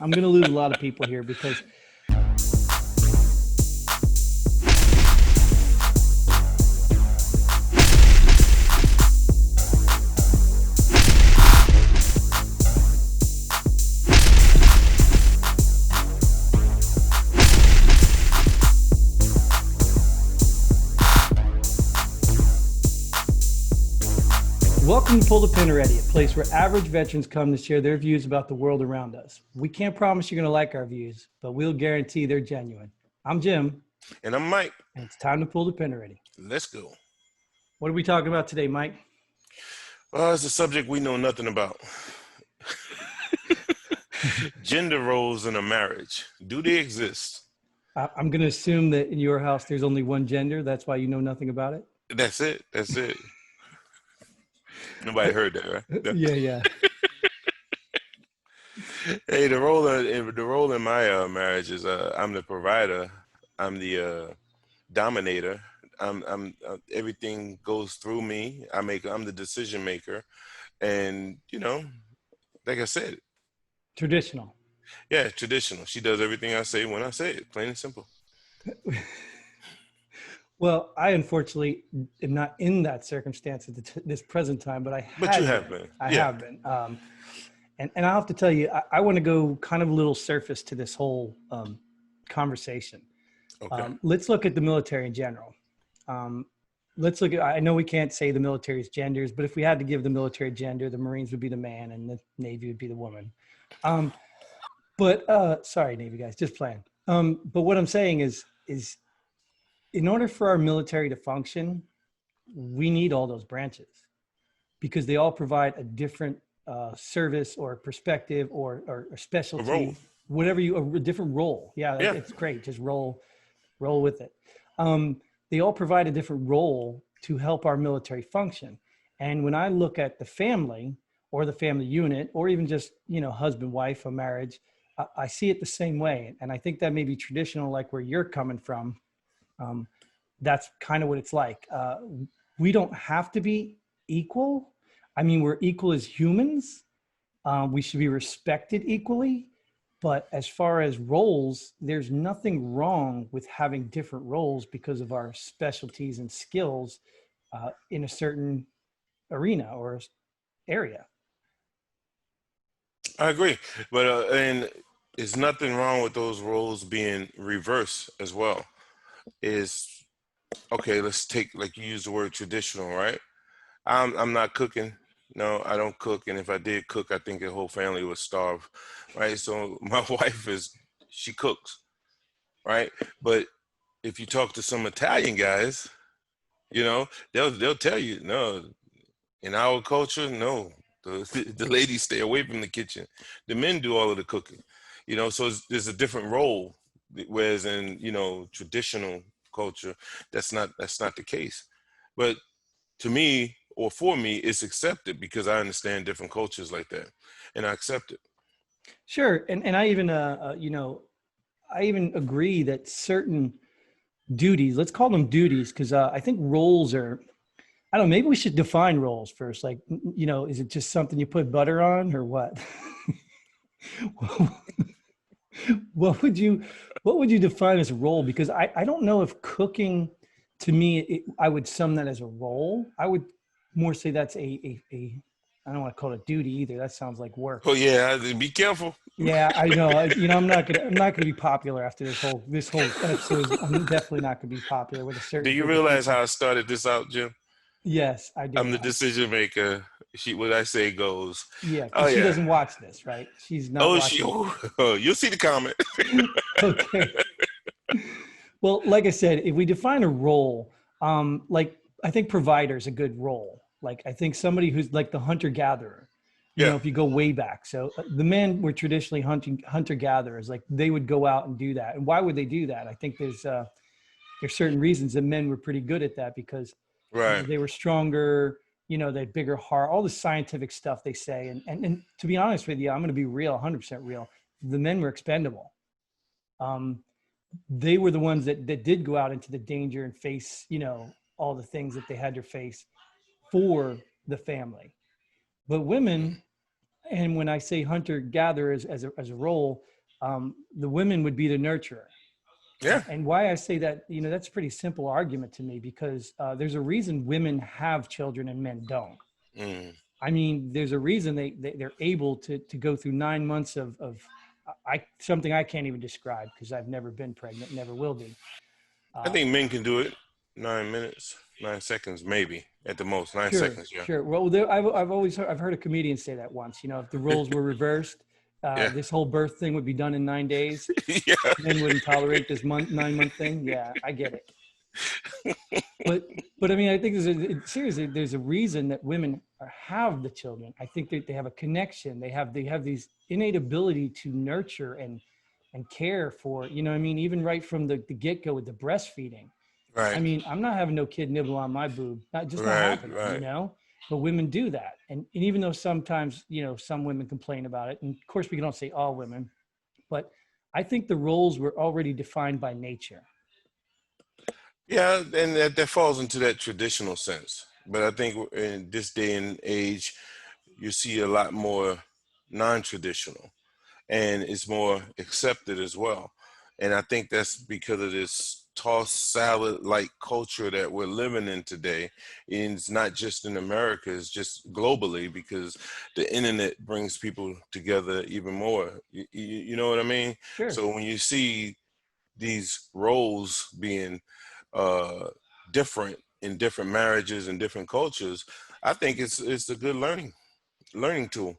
I'm going to lose a lot of people here because welcome to Pull the Pin Already, a place where average veterans come to share their views about the world around us. We can't promise you're going to like our views, but we'll guarantee they're genuine. I'm Jim. And I'm Mike. And it's time to pull the pin already. Let's go. What are we talking about today, Mike? Well, it's a subject we know nothing about. Gender roles in a marriage. Do they exist? I'm going to assume that in your house there's only one gender. That's why you know nothing about it? That's it. That's it. Nobody heard that, right? Yeah. Hey, the role in my marriage is I'm the provider. I'm the dominator. I'm everything goes through me. I'm the decision maker, and like I said, Traditional. Yeah, traditional. She does everything I say when I say it, plain and simple. Well, I unfortunately am not in that circumstance at this present time, but I have But you have been. I have been. And I have to tell you, I want to go kind of a little surface to this whole conversation. Okay. Let's look at the military in general. Let's look at, I know we can't say the military's genders, but if we had to give the military gender, the Marines would be the man and the Navy would be the woman. Sorry, Navy guys, just playing. But what I'm saying is in order for our military to function, we need all those branches because they all provide a different service or perspective or specialty, a different role. Yeah, it's great. Just roll with it. They all provide a different role to help our military function. And when I look at the family or the family unit, or even just, husband, wife, a marriage, I see it the same way. And I think that may be traditional, like where you're coming from. That's kind of what it's like. We don't have to be equal. I mean, we're equal as humans. We should be respected equally. But as far as roles, there's nothing wrong with having different roles because of our specialties and skills in a certain arena or area. I agree. But and there's nothing wrong with those roles being reversed as well. Okay, let's take, like you used the word traditional, right? I'm not cooking. No, I don't cook. And if I did cook, I think the whole family would starve, right? So my wife she cooks, right? But if you talk to some Italian guys, they'll tell you, no, in our culture, no, the ladies stay away from the kitchen. The men do all of the cooking, so there's a different role. Whereas in, traditional culture, that's not the case. But to me, or for me, it's accepted because I understand different cultures like that, and I accept it. Sure, and I even I even agree that certain duties, let's call them duties, because I think roles are, I don't know, maybe we should define roles first. Like, is it just something you put butter on or what? What would you define as a role? Because I don't know if cooking, to me, I would sum that as a role. I would more say that's a I don't want to call it duty either. That sounds like work. Oh yeah, be careful. Yeah, I know. I'm not gonna be popular after this whole episode. I'm definitely not gonna be popular with a certain. Do you realize how I started this out, Jim? Yes, I do. I'm the decision maker. What I say goes. Yeah, she doesn't watch this, right? She's not. You'll see the comment. Okay. Well, like I said, if we define a role, like I think provider is a good role. Like I think somebody who's like the hunter-gatherer. If you go way back. So the men were traditionally hunter-gatherers. Like they would go out and do that. And why would they do that? I think there's certain reasons that men were pretty good at that because they were stronger. They had bigger heart, all the scientific stuff they say. And to be honest with you, I'm going to be real, 100% real. The men were expendable. They were the ones that did go out into the danger and face, all the things that they had to face for the family. But women And when I say hunter gatherer as a role, the women would be the nurturer. Yeah. And why I say that, that's a pretty simple argument to me, because there's a reason women have children and men don't. Mm. I mean, there's a reason they're able to go through 9 months of something I can't even describe, because I've never been pregnant, never will be. I think men can do it 9 minutes, 9 seconds, maybe at the most. Nine Sure, seconds, yeah. sure. Well, I've heard a comedian say that once. If the roles were reversed, Yeah. this whole birth thing would be done in 9 days. Yeah. Men wouldn't tolerate this 9-month thing. Yeah, I get it. But I mean, I think seriously, there's a reason that women have the children. I think that they have a connection. They have these innate ability to nurture and care for, I mean, even right from the get-go with the breastfeeding. I Right. mean, I'm not having no kid nibble on my boob. Not Right. happening. But women do that. And even though sometimes, some women complain about it, and of course we don't say all women, but I think the roles were already defined by nature. Yeah, and that falls into that traditional sense. But I think in this day and age, you see a lot more non-traditional, and it's more accepted as well. And I think that's because of this tossed salad like culture that we're living in today. And it's not just in America, it's just globally, because the internet brings people together even more. You know what I mean? Sure. So when you see these roles being uh, different in different marriages and different cultures, I think it's a good learning tool.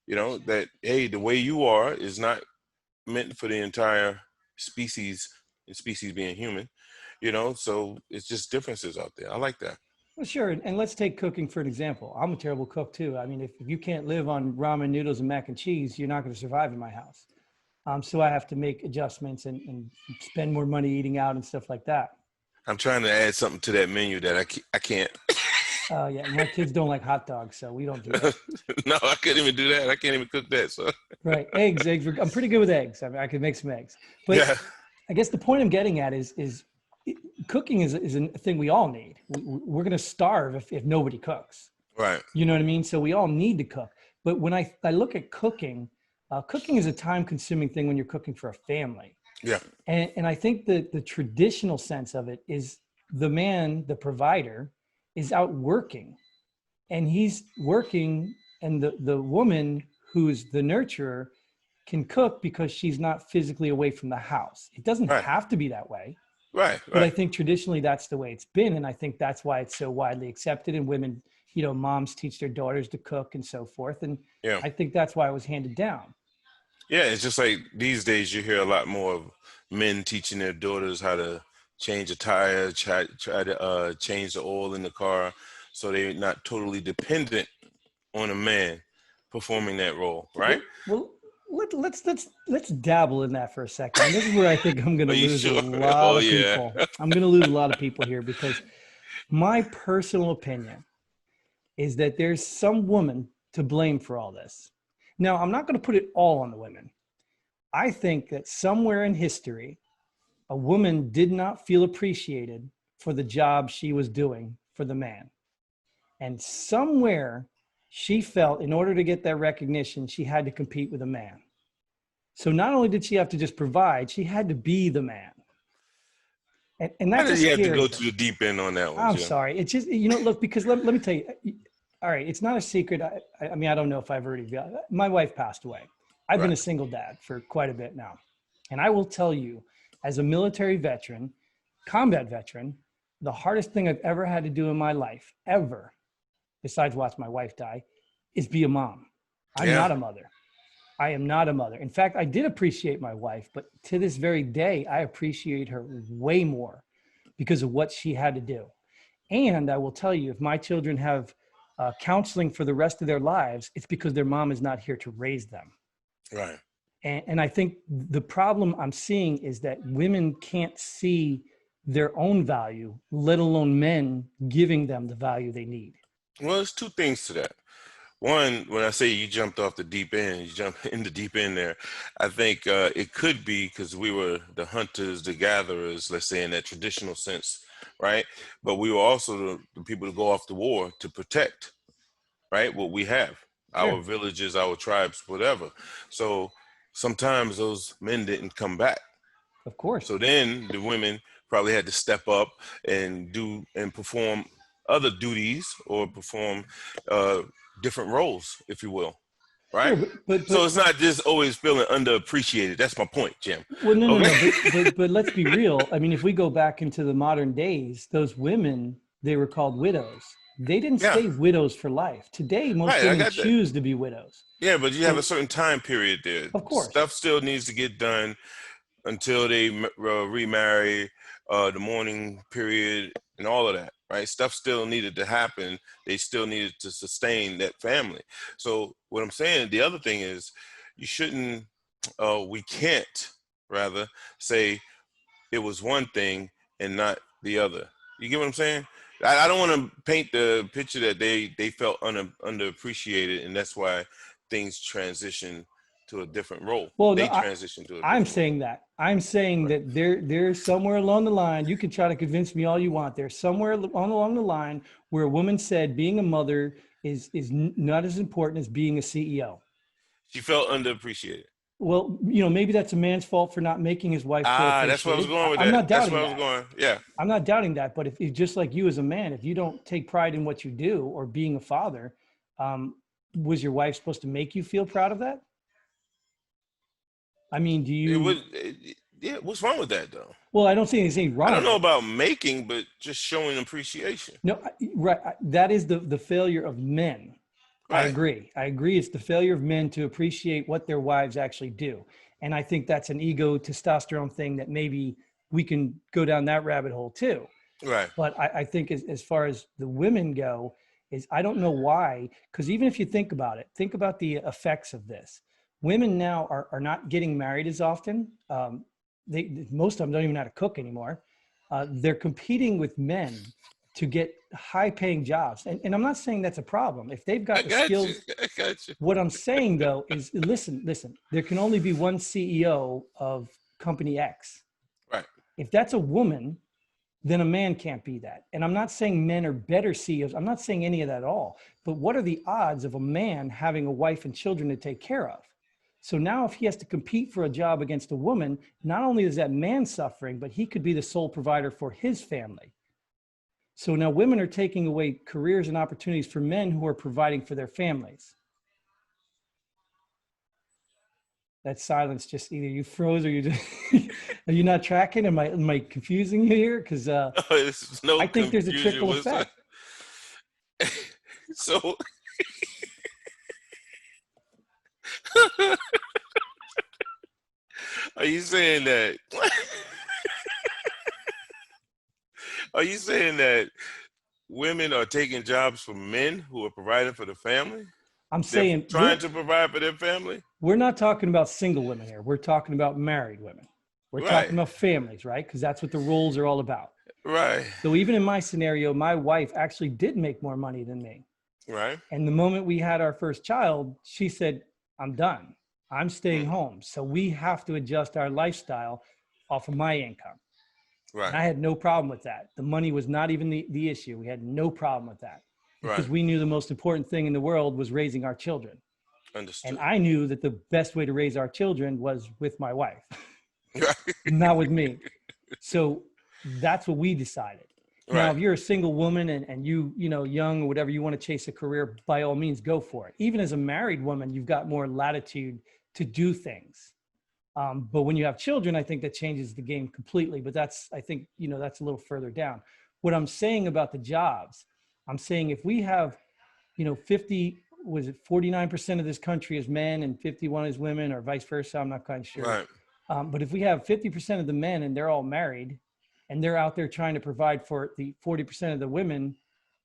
That, hey, the way you are is not meant for the entire species, and species being human. So it's just differences out there. I like that. Well, sure. And let's take cooking for an example. I'm a terrible cook too. I mean, if you can't live on ramen noodles and mac and cheese, you're not going to survive in my house. So I have to make adjustments and spend more money eating out and stuff like that. I'm trying to add something to that menu that I can't. Yeah, my kids don't like hot dogs, so we don't do that. No, I couldn't even do that. I can't even cook that. So Right, eggs. I'm pretty good with eggs. I mean, I could make some eggs. But yeah, I guess the point I'm getting at is cooking is a thing we all need. We're going to starve if nobody cooks. right. You know what I mean? So we all need to cook. But when I look at cooking, cooking is a time-consuming thing when you're cooking for a family. Yeah, And I think that the traditional sense of it is the man, the provider, is out working. And he's working, and the woman who's the nurturer can cook because she's not physically away from the house. It doesn't right, have to be that way. right, But I right. think traditionally that's the way it's been. And I think that's why it's so widely accepted. And women, moms teach their daughters to cook and so forth. And Yeah, I think that's why it was handed down. yeah. It's just like these days you hear a lot more of men teaching their daughters how to change a tire, try to change the oil in the car, so they're not totally dependent on a man performing that role, right? Well, let's dabble in that for a second. And this is where I think I'm going Are to you lose a sure? lot Oh of yeah. people. I'm going to lose a lot of people here, because my personal opinion is that there's some woman to blame for all this. Now, I'm not going to put it all on the women. I think that somewhere in history, a woman did not feel appreciated for the job she was doing for the man. And somewhere she felt in order to get that recognition, she had to compete with a man. So not only did she have to just provide, she had to be the man. And Why that's a did you have to scary go thing. to the deep end on that one, I'm Jim? sorry. It's just, look, because let me tell you, all right, it's not a secret. I mean, I don't know if I've already, my wife passed away. I've been Right. a single dad for quite a bit now. And I will tell you, as a military veteran, combat veteran, the hardest thing I've ever had to do in my life, ever, besides watch my wife die, is be a mom. I'm Yeah. not a mother. I am not a mother. In fact, I did appreciate my wife, but to this very day, I appreciate her way more because of what she had to do. And I will tell you, if my children have counseling for the rest of their lives, it's because their mom is not here to raise them. Right. And I think the problem I'm seeing is that women can't see their own value, let alone men giving them the value they need. Well, there's two things to that. One, when I say you jumped off the deep end, you jumped in the deep end there. I think it could be because we were the hunters, the gatherers, let's say in that traditional sense, right? But we were also the people to go off to war to protect, right? What we have. our Sure. villages, our tribes, whatever. So sometimes those men didn't come back. Of course. So then the women probably had to step up and do and perform other duties or perform uh, different roles, if you will. Sure, Right? So but it's not just always feeling underappreciated. That's my point, Jim. well, no, no, Okay. no. But let's be real. I mean, if we go back into the modern days, those women, they were called widows. They didn't Yeah. stay widows for life. Today, most Right. I women got that. choose to be widows. Yeah, but you have a So, certain time period there. of course. Stuff still needs to get done until they remarry, the mourning period, and all of that. Right? Stuff still needed to happen. They still needed to sustain that family. So what I'm saying, the other thing is, you shouldn't. We can't rather say it was one thing and not the other. You get what I'm saying? I don't want to paint the picture that they felt underappreciated, and that's why things transition to a different role. Well, no, They transition to a I'm different role. saying that. I'm saying Right. that there's somewhere along the line, you can try to convince me all you want. There's somewhere along the line where a woman said being a mother is not as important as being a CEO. She felt underappreciated. Well, maybe that's a man's fault for not making his wife feel That's where I was appreciated. going with I'm that. not That's doubting where I was that. going. Yeah. I'm not doubting that. But if just like you as a man, if you don't take pride in what you do or being a father, um, was your wife supposed to make you feel proud of that? I mean, do It you? would. Yeah. What's wrong with that though? Well, I don't see anything I wrong don't with know it. about making, but just showing appreciation. No, right. That is the failure of men. I Right. agree. I agree. It's the failure of men to appreciate what their wives actually do. And I think that's an ego testosterone thing that maybe we can go down that rabbit hole too. Right. But I think as far as the women go, is I don't know why, because even if you think about it, think about the effects of this. Women now are not getting married as often. Most of them don't even know how to cook anymore. They're competing with men to get high paying jobs. And I'm not saying that's a problem. If they've I got the got you. skills, I got you. what I'm saying though is listen, there can only be one CEO of company X. Right. If that's a woman, then a man can't be that. And I'm not saying men are better CEOs. I'm not saying any of that at all. But what are the odds of a man having a wife and children to take care of? So now if he has to compete for a job against a woman, not only is that man suffering, but he could be the sole provider for his family. So now women are taking away careers and opportunities for men who are providing for their families. That silence, just either you froze or you just, are you not tracking? Am I confusing you here? Because It's no I think there's a confusion trickle whatsoever. effect. So are you saying that are you saying that women are taking jobs from men who are providing for the family? I'm They're saying trying to provide for their family? we're not talking about single women here. We're talking about married women. We're Right. talking about families, right? Because that's what the roles are all about. Right. So even in my scenario, my wife actually did make more money than me. Right. And the moment we had our first child, she said, I'm done. I'm staying Mm. home. So we have to adjust our lifestyle off of my income. And I Right. had no problem with that. The money was not even the issue. We had no problem with that because Right. we knew the most important thing in the world was raising our children. And Understood. I knew that the best way to raise our children was with my wife, Right. not with me. So that's what we decided. Now, Right. if you're a single woman and young or whatever, you want to chase a career, by all means, go for it. Even as a married woman, you've got more latitude to do things. But when you have children, I think that changes the game completely. But I think, that's a little further down. What I'm saying about the jobs, I'm saying if we have, 49% of this country is men and 51 is women, or vice versa, I'm not quite sure. Right. But if we have 50% of the men and they're all married and they're out there trying to provide for the 40% of the women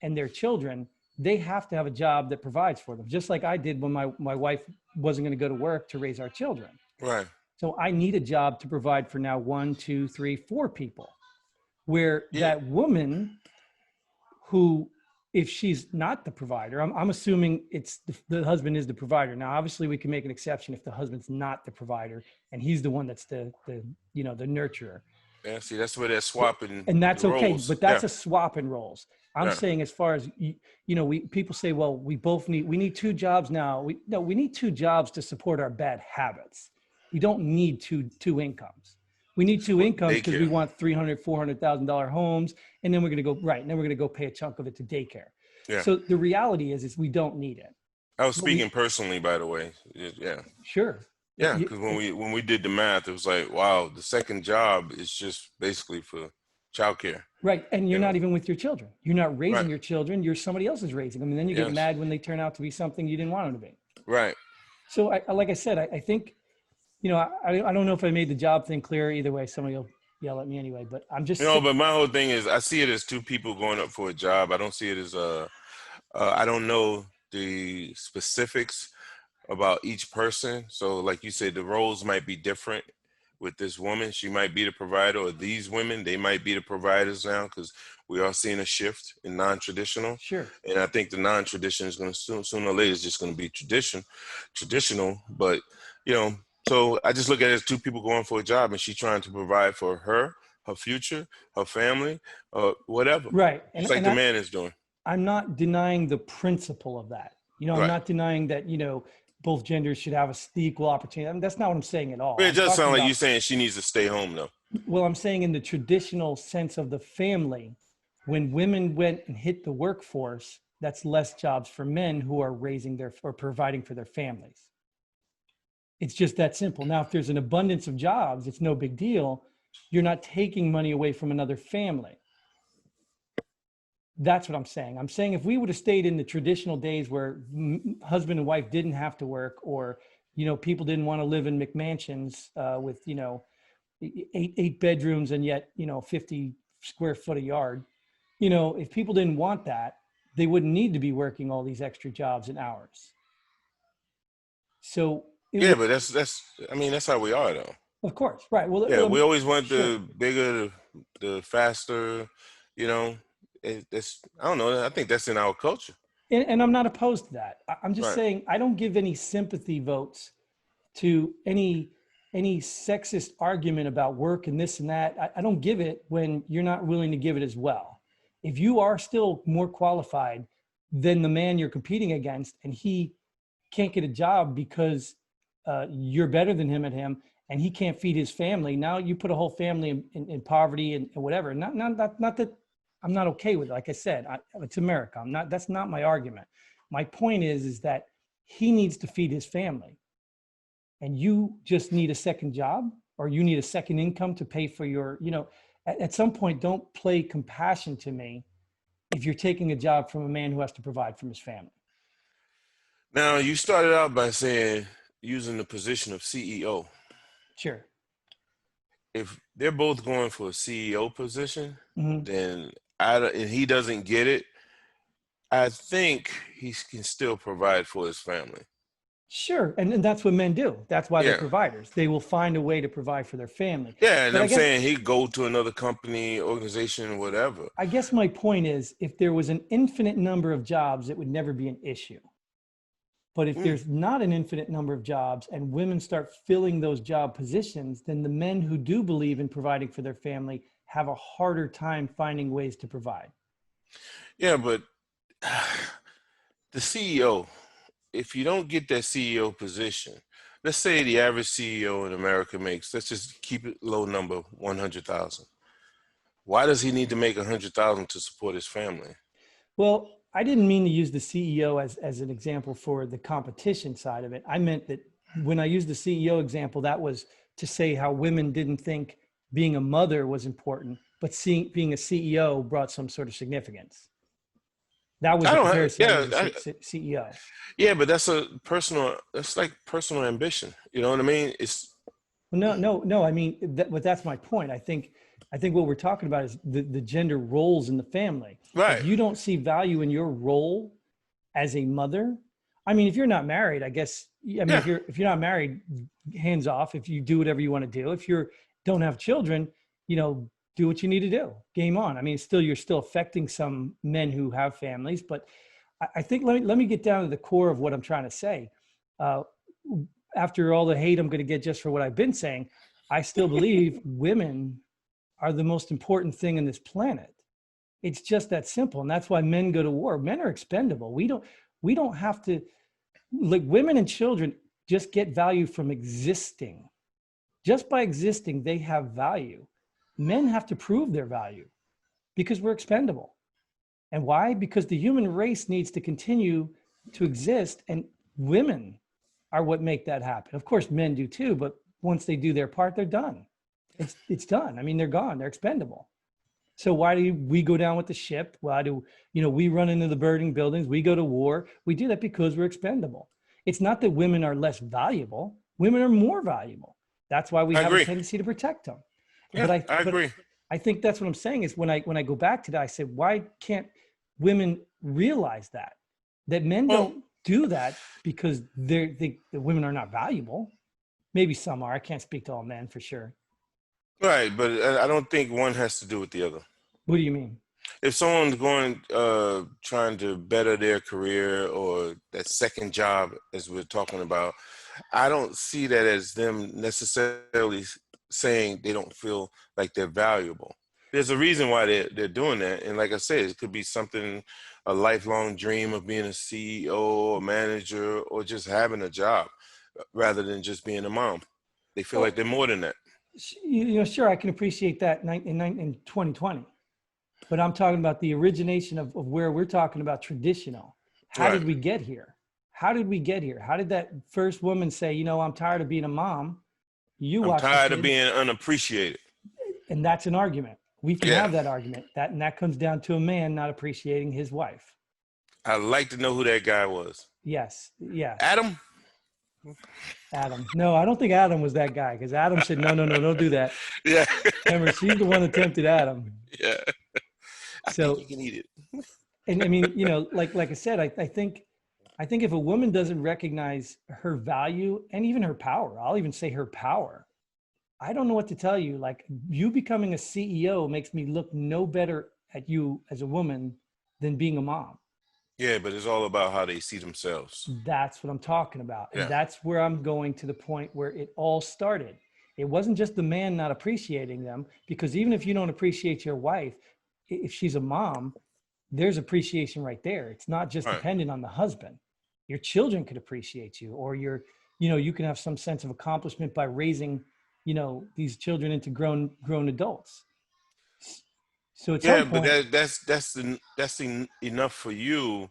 and their children, they have to have a job that provides for them, just like I did when my wife wasn't going to go to work to raise our children. Right. So I need a job to provide for now 1, 2, 3, 4 people, where Yeah. that woman who, if she's not the provider, I'm assuming it's the husband is the provider. Now, obviously we can make an exception if the husband's not the provider and he's the one that's the nurturer. Yeah, see, that's where they're swapping And that's the okay, roles. but Yeah, that's a swap in roles. I'm yeah. saying as far as we people say, well, we need two jobs now. We need two jobs to support our bad habits. We don't need two incomes. We need two Support incomes because we daycare. want $300,000, $400,000 homes, and then we're going to go right, and then we're going to go pay a chunk of it to daycare. Yeah. So the reality is we don't need it. I was But we speaking personally, by the way. Yeah. sure, Yeah, because when we did the math, it was like, wow, the second job is just basically for childcare. right, and you're You not know, even with your children. You're not right? raising your children. You're somebody else's raising them, and then you get Yes, mad when they turn out to be something you didn't want them to be. right. So like I said, I think, I don't know if I made the job thing clear either way. Somebody will yell at me anyway, but I'm just You know, saying, but my whole thing is, I see it as two people going up for a job. I don't see it as I don't know the specifics about each person. So, like you said, the roles might be different with this woman. She might be the provider, or these women, they might be the providers now, because we are seeing a shift in non-traditional. sure. And I think the non-tradition is going to sooner or later is just going to be traditional. But, you know, so I just look at it as two people going for a job, and she's trying to provide for her future, her family, whatever, Right. just like the man is doing. I'm not denying the principle of that. I'm Right. not denying that, both genders should have the equal opportunity. I mean, that's not what I'm saying at all. But it I'm does talking sound like about, you saying she needs to stay home, though. well, I'm saying in the traditional sense of the family, when women went and hit the workforce, that's less jobs for men who are or providing for their families. It's just that simple. Now, if there's an abundance of jobs, it's no big deal. You're not taking money away from another family. That's what I'm saying. I'm saying if we would have stayed in the traditional days where husband and wife didn't have to work, or, people didn't want to live in McMansions with, eight bedrooms and yet, 50 square foot a yard. If people didn't want that, they wouldn't need to be working all these extra jobs and hours. So Yeah, but I mean, that's how we are, though. of course, right. Well, Yeah, we always want sure. the bigger, the faster, you know. It's I don't know. I think that's in our culture. And I'm not opposed to that. I'm just Right. saying I don't give any sympathy votes to any sexist argument about work and this and that. I don't give it when you're not willing to give it as well. If you are still more qualified than the man you're competing against, and he can't get a job because you're better than him, and he can't feed his family, now you put a whole family in poverty and whatever. Not that I'm not okay with it. Like I said, it's America. That's not my argument. My point is that he needs to feed his family, and you just need a second job, or you need a second income to pay for your, at some point, don't play compassion to me if you're taking a job from a man who has to provide from his family. Now, you started out by saying using the position of CEO. Sure. If they're both going for a CEO position, Mm-hmm. then and he doesn't get it, I think he can still provide for his family. Sure. And that's what men do. That's why Yeah. they're providers. They will find a way to provide for their family. Yeah, and But I'm saying he'd go to another company, organization, whatever. I guess my point is, if there was an infinite number of jobs, it would never be an issue. But if there's not an infinite number of jobs and women start filling those job positions, then the men who do believe in providing for their family have a harder time finding ways to provide. Yeah, but the CEO, if you don't get that CEO position, let's say the average CEO in America makes, let's just keep it low number, 100,000. Why does he need to make 100,000 to support his family? Well, I didn't mean to use the CEO as an example for the competition side of it. I meant that when I used the CEO example, that was to say how women didn't think being a mother was important, but being a CEO brought some sort of significance. That was I the don't have, comparison I yeah, used to CEO. yeah, but that's like personal ambition. You know what I mean? It's No. I mean, but that's my point. I think what we're talking about is the gender roles in the family. right. If you don't see value in your role as a mother, I mean, if you're not married, I guess, I mean, Yeah. if you're not married, hands off. If you do whatever you want to do, if you don't have children, do what you need to do. Game on. I mean, you're still affecting some men who have families, but I think let me get down to the core of what I'm trying to say. After all the hate I'm going to get just for what I've been saying, I still believe women are the most important thing in this planet. It's just that simple. And that's why men go to war. Men are expendable. We don't have to, like, women and children just get value from existing. Just by existing, they have value. Men have to prove their value because we're expendable. And why? Because the human race needs to continue to exist, and women are what make that happen. Of course, men do too, but once they do their part, they're done. It's done. I mean, they're gone. They're expendable. So why do we go down with the ship? Why do, we run into the burning buildings? We go to war. We do that because we're expendable. It's not that women are less valuable. Women are more valuable. That's why we have a tendency to protect them. Yeah, but I agree. I think that's what I'm saying is when I go back to that, I said, why can't women realize that men don't do that because the women are not valuable? Maybe some are. I can't speak to all men for sure. Right, but I don't think one has to do with the other. What do you mean? If someone's going trying to better their career or that second job, as we're talking about, I don't see that as them necessarily saying they don't feel like they're valuable. There's a reason why they're doing that, and like I said, it could be something, a lifelong dream of being a CEO, a manager, or just having a job, rather than just being a mom. They feel like they're more than that. Sure, I can appreciate that in 2020, but I'm talking about the origination of where we're talking about traditional. How did we get here? How did we get here? How did that first woman say, I'm tired of being a mom? I'm tired of being unappreciated. And that's an argument. We can have that argument. And that comes down to a man not appreciating his wife. I'd like to know who that guy was. Yes. Yeah. Adam? No, I don't think Adam was that guy, because Adam said, no, don't do that. Yeah. Remember, she's the one that tempted Adam. Yeah. I think you can eat it. And I mean, like I said, I think if a woman doesn't recognize her value and even her power, I'll even say her power, I don't know what to tell you. Like, you becoming a CEO makes me look no better at you as a woman than being a mom. Yeah, but it's all about how they see themselves. That's what I'm talking about. Yeah. And that's where I'm going to the point where it all started. It wasn't just the man not appreciating them, because even if you don't appreciate your wife, if she's a mom, there's appreciation right there. It's not just dependent on the husband. Your children could appreciate you, or you can have some sense of accomplishment by raising, these children into grown adults. So at some point, but that's enough for you,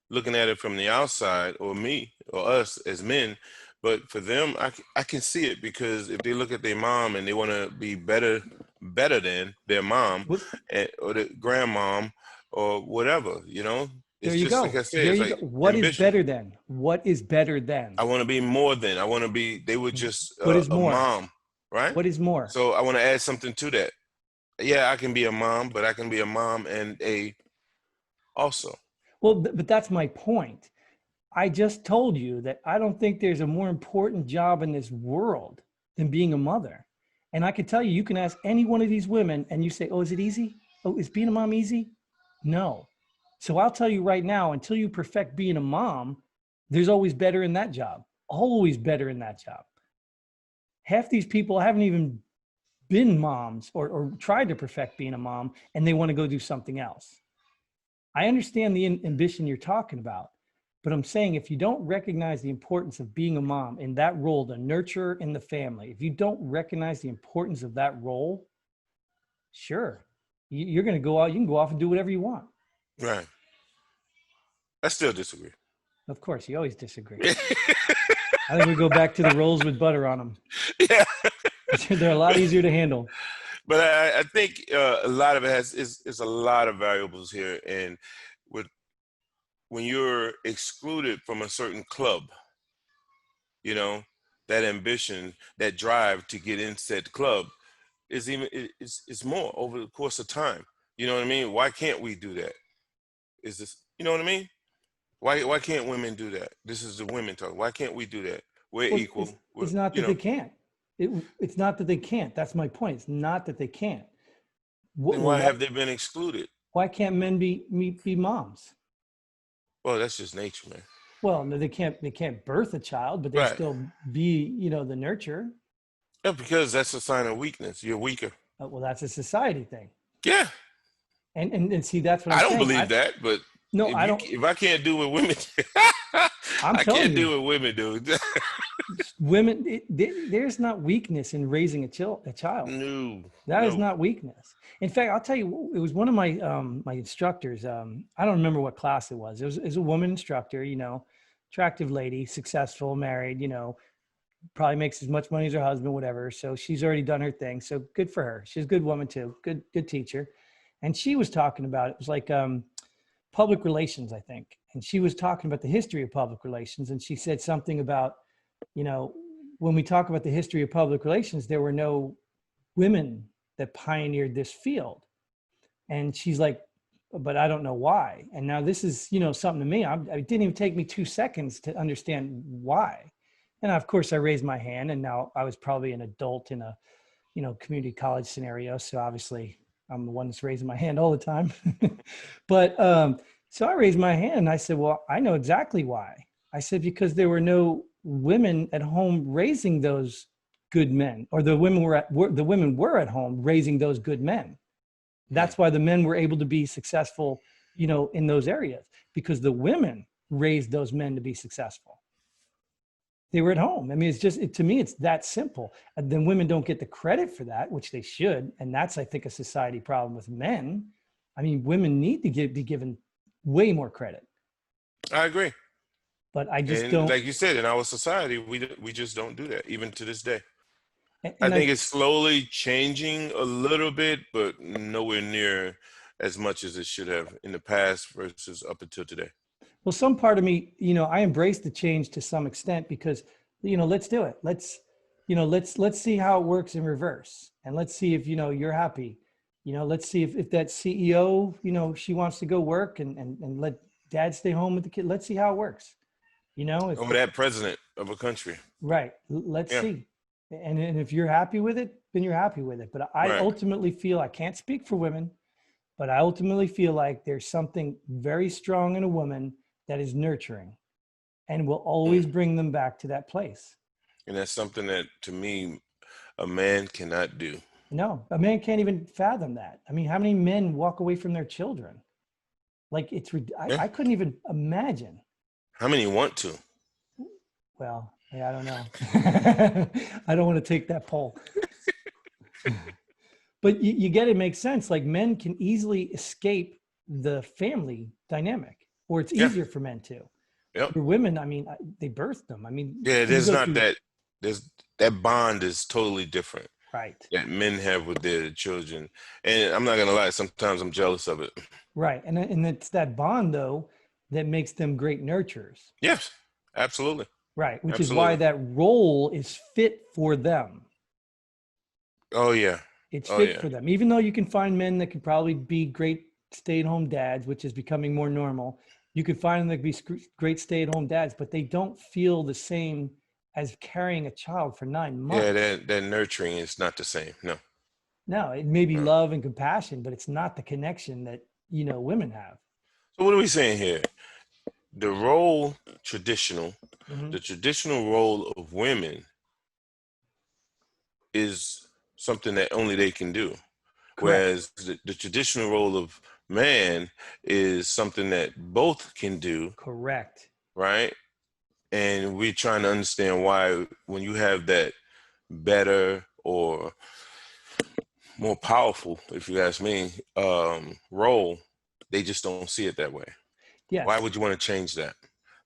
looking at it from the outside, or me, or us as men. But for them, I can see it, because if they look at their mom and they want to be better than their mom, or the grandmom, or whatever, it's there you just go. like I said. There you go. What is better than? What is better than? I want to be more than. I want to be. They were just what is more? A mom, right? What is more? So I want to add something to that. Yeah, I can be a mom, but I can be a mom and also. Well, but that's my point. I just told you that I don't think there's a more important job in this world than being a mother. And I can tell you can ask any one of these women and you say, oh, is it easy? Oh, is being a mom easy? No. So I'll tell you right now, until you perfect being a mom, there's always better in that job. Always better in that job. Half these people haven't even been moms or tried to perfect being a mom, and they want to go do something else. I understand the ambition you're talking about, but I'm saying if you don't recognize the importance of being a mom in that role, the nurturer in the family, if you don't recognize the importance of that role, sure, you're going to go out, you can go off and do whatever you want. Right. I still disagree. Of course, you always disagree. I think we go back to the rolls with butter on them. Yeah. They're a lot easier to handle. But I think a lot of it is a lot of variables here. And when you're excluded from a certain club, that ambition, that drive to get in said club is more over the course of time. You know what I mean? Why can't we do that? Is this, you know what I mean? Why can't women do that? This is the women talk. Why can't we do that? We're equal. It's not that they can't. It's not that they can't. That's my point. It's not that they can't. Then why have they been excluded? Why can't men be moms? Well, that's just nature, man. Well, no, they can't birth a child, but they still be, the nurturer. Yeah, because that's a sign of weakness. You're weaker. Well, that's a society thing. Yeah, And see, that's what I'm I don't saying. believe that, but No, I don't. if I can't do what women, I'm I telling can't you, do what women do. women, there's not weakness in raising a child. No, That is no. not weakness. In fact, I'll tell you, it was one of my my instructors. I don't remember what class it was. It was a woman instructor, you know, attractive lady, successful, married, you know, probably makes as much money as her husband, whatever. So she's already done her thing. So good for her. She's a good woman too. Good teacher. And she was talking about, it was like public relations, I think. And she was talking about the history of public relations. And she said something about, you know, when we talk about the history of public relations, there were no women that pioneered this field. And she's like, but I don't know why. And now this is, you know, something to me. It didn't even take me 2 seconds to understand why. And of course I raised my hand, and now I was probably an adult in a, you know, community college scenario. So obviously I'm the one that's raising my hand all the time. But so I raised my hand and I said, well, I know exactly why. I said, because there were no women at home raising those good men, or the women were at home raising those good men. That's why the men were able to be successful, you know, in those areas, because the women raised those men to be successful. They were at home. I mean, it's just, to me, it's that simple. And then women don't get the credit for that, which they should. And that's, I think, a society problem with men. I mean, women need to be given way more credit. I agree. But I just And don't. like you said, in our society, we just don't do that, even to this day. And I think it's slowly changing a little bit, but nowhere near as much as it should have in the past versus up until today. well, some part of me, you know, I embrace the change to some extent because, you know, let's do it. Let's see how it works in reverse. And let's see if, you know, you're happy. You know, let's see if that CEO, you know, she wants to go work and let dad stay home with the kid. Let's see how it works. You know, if, Or that president of a country. right. Let's Yeah. see. And if you're happy with it, then you're happy with it. But I Right. ultimately feel, I can't speak for women, but I ultimately feel like there's something very strong in a woman that is nurturing and will always bring them back to that place. And that's something that, to me, a man cannot do. No, a man can't even fathom that. I mean, how many men walk away from their children? Like Yeah. I couldn't even imagine. How many want to? Well, yeah, I don't know. I don't want to take that poll. But you get it, makes sense. Like men can easily escape the family dynamic, or it's Yeah. easier for men to. Yep. For women, I mean, they birthed them. I mean, Yeah, you there's go not through- that. There's that bond is totally different right, that men have with their children, and I'm not gonna lie. Sometimes I'm jealous of it. right, and it's that bond though that makes them great nurturers. Yes, absolutely. Right, which is why Absolutely. that role is fit for them. Oh yeah. It's Oh fit yeah. for them. Even though you can find men that could probably be great stay-at-home dads, which is becoming more normal. You could find them that could be great stay-at-home dads, but they don't feel the same as carrying a child for 9 months. Yeah, that nurturing is not the same. No. No, it may be No. love and compassion, but it's not the connection that, you know, women have. So what are we saying here? The role traditional, Mhm. the traditional role of women is something that only they can do. Correct. Whereas the traditional role of man is something that both can do, Correct. right? And we're trying to understand why, when you have that better or more powerful, if you ask me, role, they just don't see it that way. Yes. Why would you want to change that?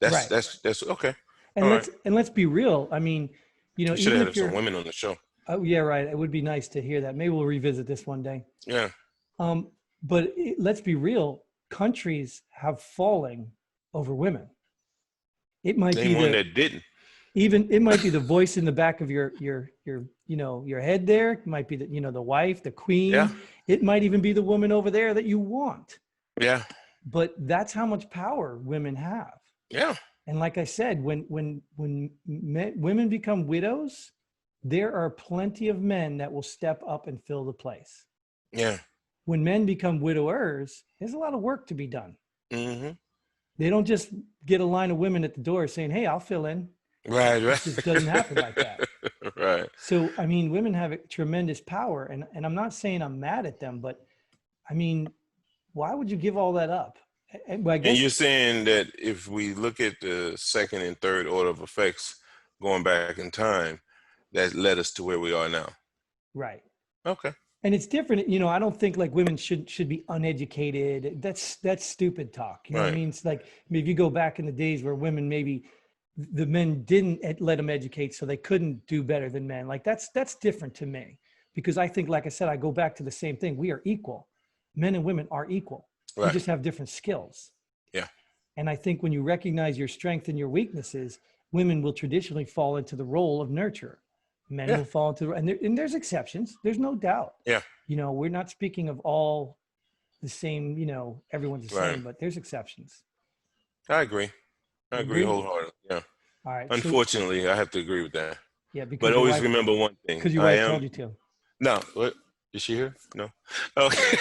Right. That's okay. And All let's be real. I mean, you know, You should even have if had you're, some women on the show. oh yeah, right. It would be nice to hear that. Maybe we'll revisit this one day. Yeah. But let's be real. Countries have fallen over women. It might Name be one that didn't. it might be the voice in the back of your you know, your head there. It might be the, you know, the wife, the queen. Yeah. It might even be the woman over there that you want. Yeah. But that's how much power women have. Yeah. And like I said, when women become widows, there are plenty of men that will step up and fill the place. Yeah. When men become widowers, there's a lot of work to be done. Mm-hmm. They don't just get a line of women at the door saying, "Hey, I'll fill in." Right. It just doesn't happen like that. Right. So, I mean, women have a tremendous power, and I'm not saying I'm mad at them, but I mean, why would you give all that up? Well, I And guess, you're saying that if we look at the second and third order of effects going back in time, that led us to where we are now. right. Okay. And it's different. You know, I don't think like women should be uneducated. That's stupid talk. You know what I Right. mean? It's like, I mean, if you go back in the days where women, maybe the men didn't let them educate, so they couldn't do better than men. Like that's different to me, because I think, like I said, I go back to the same thing. We are equal. Men and women are equal. We Right. just have different skills. Yeah. And I think when you recognize your strength and your weaknesses, women will traditionally fall into the role of nurturer. Men Yeah. will fall into, and there's exceptions. There's no doubt. Yeah. You know, we're not speaking of all the same, you know, everyone's the Right. same, but there's exceptions. I agree. I You agree agree? wholeheartedly. Yeah. All right. So Unfortunately, I have to agree with that. yeah, But always remember one thing. because your I wife am told you to. no. What is she here? No. Okay.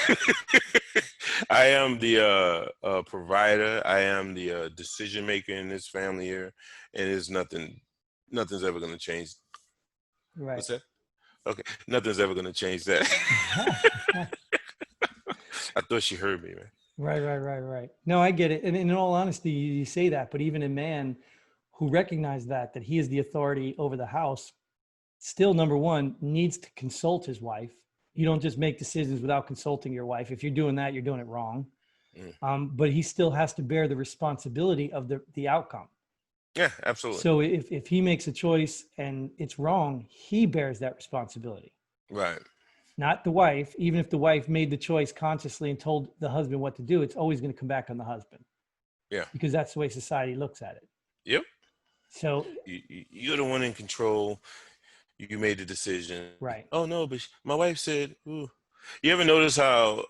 I am the provider. I am the decision maker in this family here, and there's nothing. Nothing's ever going to change. Right. What's that? Okay. Nothing's ever going to change that. I thought she heard me, man. Right. No, I get it. And in all honesty, you say that, but even a man who recognizes that he is the authority over the house, still, number one, needs to consult his wife. You don't just make decisions without consulting your wife. If you're doing that, you're doing it wrong. But he still has to bear the responsibility of the outcome. Yeah, absolutely. So if he makes a choice and it's wrong, he bears that responsibility. Right. Not the wife. Even if the wife made the choice consciously and told the husband what to do, it's always going to come back on the husband. Yeah. Because that's the way society looks at it. Yep. So You're the one in control. You made the decision. right. Oh no, but my wife said, ooh. You ever notice how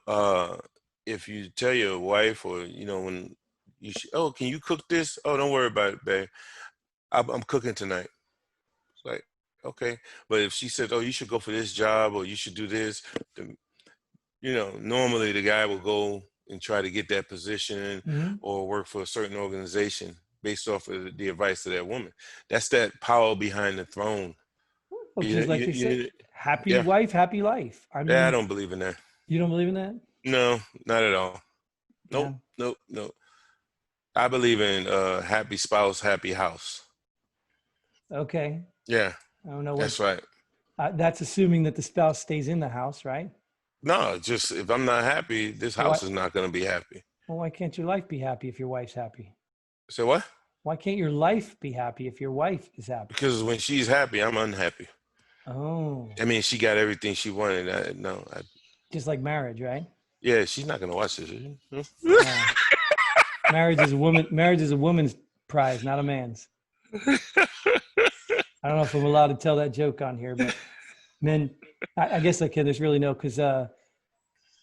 if you tell your wife, or when oh, can you cook this? Oh, don't worry about it, babe. I'm cooking tonight. It's like, okay. But if she said, oh, you should go for this job, or you should do this, then, normally the guy will go and try to get that position Mm-hmm. or work for a certain organization based off of the advice of that woman. That's that power behind the throne. Because like they say, happy Yeah. wife, happy life. I mean, Yeah, I don't believe in that. you don't believe in that? No, not at all. Yeah. Nope. I believe in happy spouse, happy house. Okay. Yeah, I don't know that's what. right. That's assuming that the spouse stays in the house, right? No, just if I'm not happy, this house is not going to be happy. Well, why can't your life be happy if your wife's happy? So what? Why can't your life be happy if your wife is happy? Because when she's happy, I'm unhappy. Oh. I mean, she got everything she wanted. Just like marriage, right? Yeah, she's not going to watch this. Marriage is a woman's prize, not a man's. I don't know if I'm allowed to tell that joke on here, but men, I guess I can. There's really no, because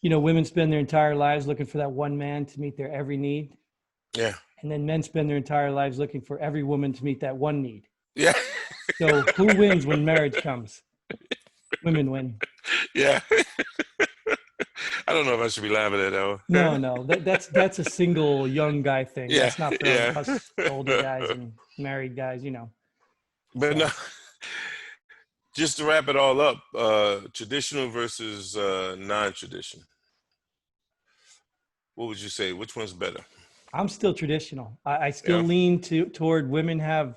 women spend their entire lives looking for that one man to meet their every need. Yeah. And then men spend their entire lives looking for every woman to meet that one need. Yeah. So who wins when marriage comes? Women win. Yeah. I don't know if I should be laughing at that one. No, that's a single young guy thing. Yeah, That's not for us older guys and married guys, But no, just to wrap it all up, traditional versus non-traditional. What would you say? Which one's better? I'm still traditional. I still lean toward women have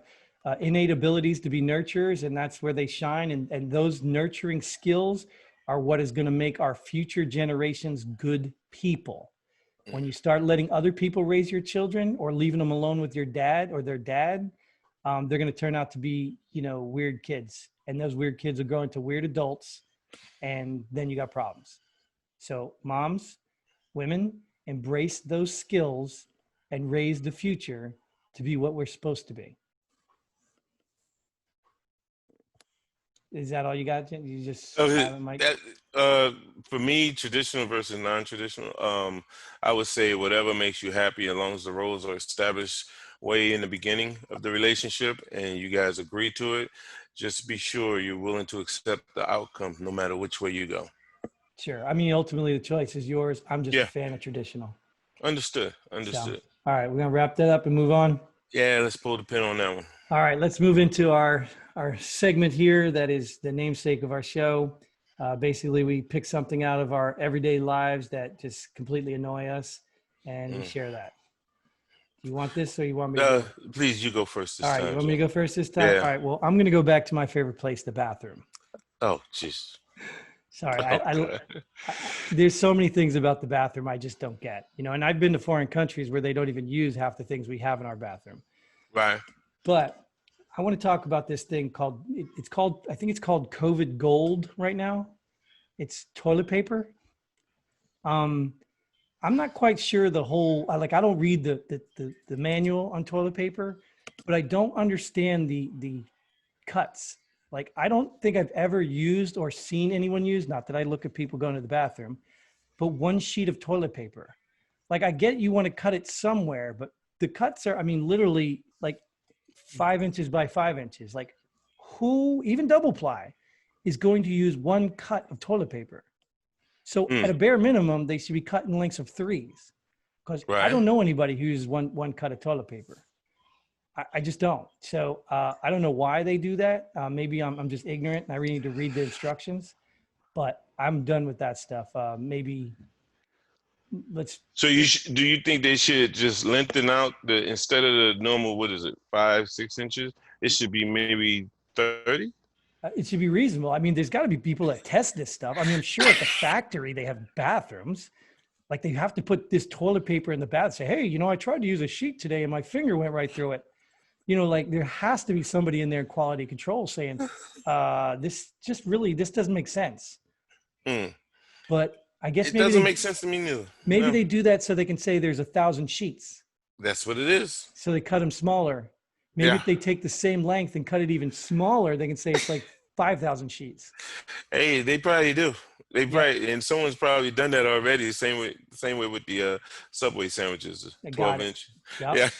innate abilities to be nurturers, and that's where they shine. And those nurturing skills are what is going to make our future generations good people. When you start letting other people raise your children or leaving them alone with your dad or their dad, they're going to turn out to be, weird kids. And those weird kids will grow into weird adults. And then you got problems. So moms, women, embrace those skills and raise the future to be what we're supposed to be. Is that all you got? You just have it, Mike? For me, traditional versus non-traditional, I would say whatever makes you happy, as long as the roles are established way in the beginning of the relationship and you guys agree to it, just be sure you're willing to accept the outcome no matter which way you go. Sure. I mean, ultimately the choice is yours. I'm just a fan of traditional. Understood. So, all right, we're going to wrap that up and move on. Yeah, let's pull the pin on that one. All right, let's move into our segment here that is the namesake of our show. Basically, we pick something out of our everyday lives that just completely annoy us, and we Mm. share that. Do you want this or you want me to go? Please, you go first All this right, you time, want me to Jim. go first this time? Yeah. All right, well, I'm going to go back to my favorite place, the bathroom. Oh, jeez. Sorry, Oh, God. there's so many things about the bathroom I just don't get, you know, and I've been to foreign countries where they don't even use half the things we have in our bathroom. Right. But I want to talk about this thing called, it's called, I think it's called COVID Gold right now. It's toilet paper. Um, I'm not quite sure the whole, I don't read the manual on toilet paper, but I don't understand the cuts. Like, I don't think I've ever used or seen anyone use, not that I look at people going to the bathroom, but one sheet of toilet paper. Like, I get you want to cut it somewhere, but the cuts are, I mean, literally like 5 inches by 5 inches. Like, who, even double ply, is going to use one cut of toilet paper? So at Mm. a bare minimum, they should be cut in lengths of threes, because I Right. don't know anybody who uses one cut of toilet paper. I just don't. So I don't know why they do that. Maybe I'm just ignorant and I really need to read the instructions, but I'm done with that stuff. Maybe let's, So do you think they should just lengthen out the instead of the normal, what is it, 5, 6 inches? It should be maybe 30. it should be reasonable. I mean, there's got to be people that test this stuff. I mean, I'm sure at the factory they have bathrooms. Like, they have to put this toilet paper in the bath. Say, hey, you know, I tried to use a sheet today and my finger went right through it. You know, like, there has to be somebody in there in quality control saying, this doesn't make sense. Mm. But I guess It doesn't make sense to me neither. maybe No, they do that so they can say there's 1,000 sheets. that's what it is. So they cut them smaller. Maybe Yeah. if they take the same length and cut it even smaller, they can say it's like 5,000 sheets. Hey, they probably do. They Yeah. probably, and someone's probably done that already. Same way with the Subway sandwiches, I got 12 it. inch. Yep. Yeah.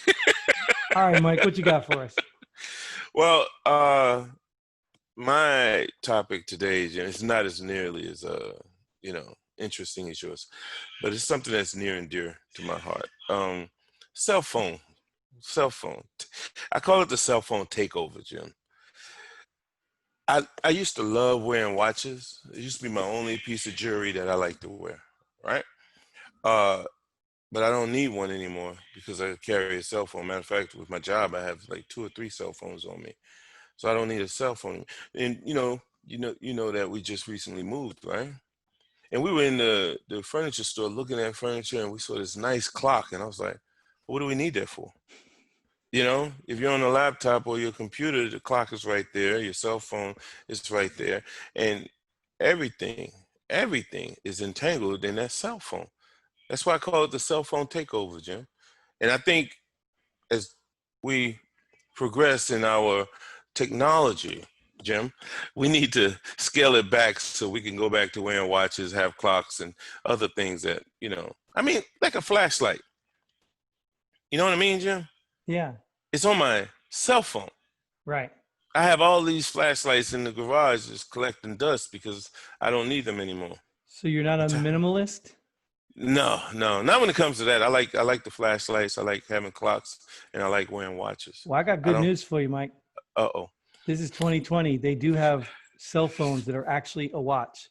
All right, Mike, what you got for us? Well, my topic today, Jim, it's not as nearly as interesting as yours, but it's something that's near and dear to my heart. Cell phone, cell phone. I call it the cell phone takeover, Jim. I used to love wearing watches. It used to be my only piece of jewelry that I like to wear, right? Uh, but I don't need one anymore because I carry a cell phone. Matter of fact, with my job, I have like 2 or 3 cell phones on me, so I don't need a cell phone. And you know that we just recently moved, right? And we were in the furniture store looking at furniture, and we saw this nice clock, and I was like, "What do we need that for?" You know, if you're on a laptop or your computer, the clock is right there. Your cell phone is right there, and everything, everything is entangled in that cell phone. That's why I call it the cell phone takeover, Jim. And I think as we progress in our technology, Jim, we need to scale it back so we can go back to wearing watches, have clocks, and other things that, I mean, like a flashlight. You know what I mean, Jim? Yeah, It's on my cell phone. right. I have all these flashlights in the garage just collecting dust because I don't need them anymore. So you're not a minimalist? No, no, not when it comes to that. I like the flashlights. I like having clocks, and I like wearing watches. Well, I got I good don't. news for you, Mike. Uh-oh. This is 2020. They do have cell phones that are actually a watch.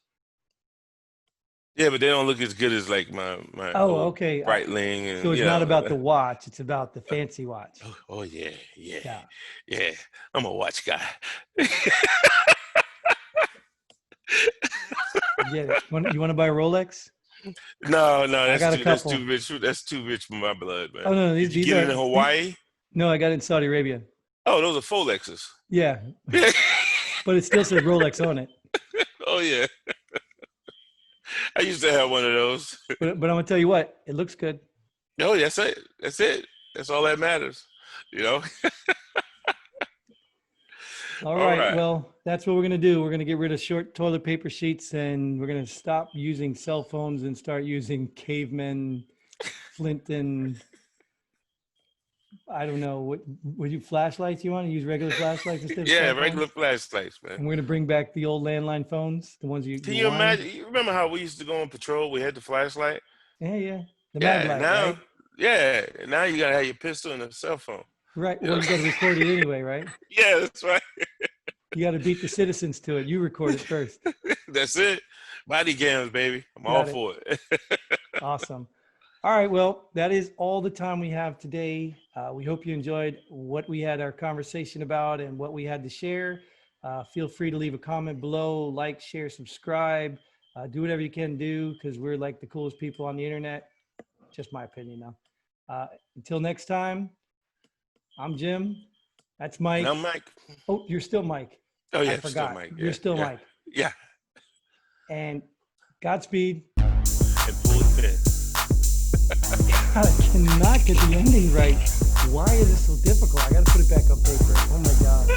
Yeah, but they don't look as good as like my Oh, old okay. Breitling and So it's not about the watch. It's about the fancy watch. Oh yeah, yeah, Yeah. yeah. I'm a watch guy. Get it. You want to buy a Rolex? No, I got a that's couple. too rich. That's too rich for my blood, man. Oh, no, Did you these get are it in Hawaii? No, I got it in Saudi Arabia. Oh, those are Folexes. Yeah, but it still says Rolex on it. Oh yeah. I used to have one of those. But I'm gonna tell you what, it looks good. Oh, that's it. That's it. That's all that matters. You know? All All right. right. Well, that's what we're gonna do. We're gonna get rid of short toilet paper sheets, and we're gonna stop using cell phones and start using cavemen, flint, and I don't know what. Would you flashlights? You want to use regular flashlights instead of Yeah, cell regular phones? flashlights, man. And we're gonna bring back the old landline phones, the ones you Can you you wind. imagine? You remember how we used to go on patrol? We had the flashlight. Yeah, the mag Yeah, light, now, right? yeah, now you gotta have your pistol and a cell phone. Right. Well, you got to record it anyway, right? Yeah, that's right. You got to beat the citizens to it. You record it first. That's it. Body cams, baby. I'm all Got it. for it. Awesome. All right. Well, that is all the time we have today. We hope you enjoyed what we had our conversation about and what we had to share. Feel free to leave a comment below, like, share, subscribe, do whatever you can do because we're like the coolest people on the internet. Just my opinion now. Until next time, I'm Jim. That's Mike. And I'm Mike. Oh, you're still Mike. Oh, yeah, I forgot. still Mike. Yeah, You're still yeah, Mike. Yeah. And Godspeed. And pull the pin. God, I cannot get the ending right. Why is it so difficult? I got to put it back on paper. Oh my God.